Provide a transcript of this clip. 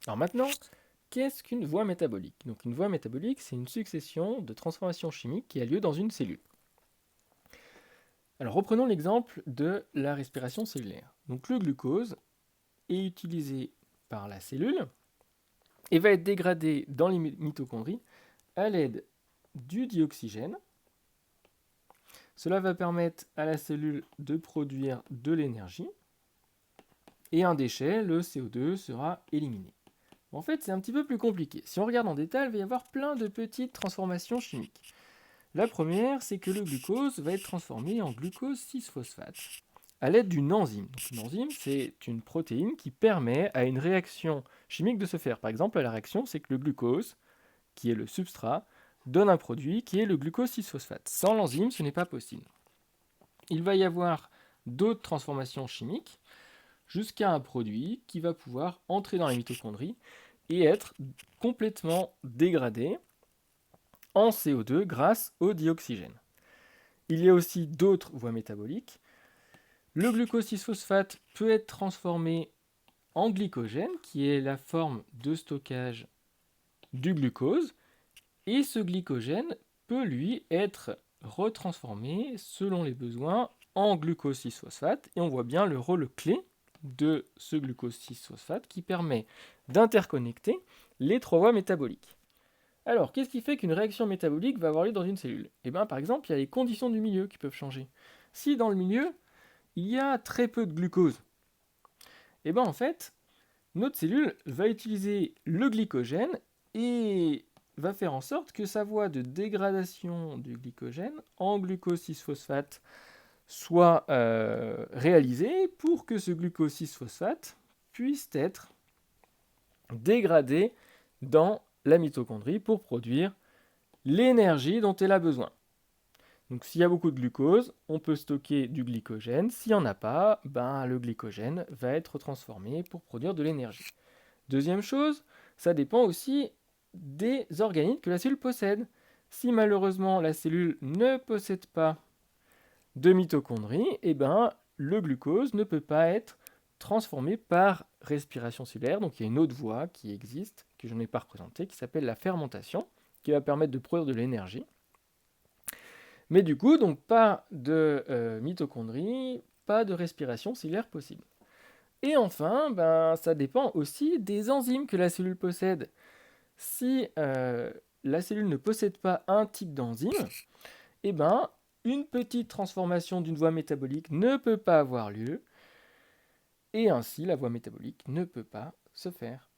Alors maintenant, qu'est-ce qu'une voie métabolique? Donc une voie métabolique, c'est une succession de transformations chimiques qui a lieu dans une cellule. Alors reprenons l'exemple de la respiration cellulaire. Donc le glucose est utilisé par la cellule et va être dégradé dans les mitochondries à l'aide du dioxygène. Cela va permettre à la cellule de produire de l'énergie et un déchet, le CO2, sera éliminé. En fait, c'est un petit peu plus compliqué. Si on regarde en détail, il va y avoir plein de petites transformations chimiques. La première, c'est que le glucose va être transformé en glucose 6-phosphate à l'aide d'une enzyme. Donc, une enzyme, c'est une protéine qui permet à une réaction chimique de se faire. Par exemple, la réaction, c'est que le glucose, qui est le substrat, donne un produit qui est le glucose 6-phosphate. Sans l'enzyme, ce n'est pas possible. Il va y avoir d'autres transformations chimiques jusqu'à un produit qui va pouvoir entrer dans les mitochondries et être complètement dégradé en CO2 grâce au dioxygène. Il y a aussi d'autres voies métaboliques. Le glucose 6-phosphate peut être transformé en glycogène, qui est la forme de stockage du glucose, et ce glycogène peut lui être retransformé selon les besoins en glucose 6-phosphate, et on voit bien le rôle clé de ce glucose 6-phosphate qui permet d'interconnecter les trois voies métaboliques. Alors, qu'est-ce qui fait qu'une réaction métabolique va avoir lieu dans une cellule? Eh bien, par exemple, il y a les conditions du milieu qui peuvent changer. Si dans le milieu, il y a très peu de glucose, eh bien, en fait, notre cellule va utiliser le glycogène et va faire en sorte que sa voie de dégradation du glycogène en glucose 6-phosphate soit réalisée pour que ce glucose 6-phosphate puisse être dégradé dans la mitochondrie pour produire l'énergie dont elle a besoin. Donc s'il y a beaucoup de glucose, on peut stocker du glycogène. S'il n'y en a pas, le glycogène va être transformé pour produire de l'énergie. Deuxième chose, ça dépend aussi des organites que la cellule possède. Si malheureusement la cellule ne possède pas de mitochondries, le glucose ne peut pas être transformé par respiration cellulaire. Donc il y a une autre voie qui existe, que je n'ai pas représentée, qui s'appelle la fermentation, qui va permettre de produire de l'énergie. Mais du coup, donc pas de mitochondries, pas de respiration cellulaire possible. Et enfin, ça dépend aussi des enzymes que la cellule possède. Si la cellule ne possède pas un type d'enzyme, eh ben, une petite transformation d'une voie métabolique ne peut pas avoir lieu, et ainsi la voie métabolique ne peut pas se faire.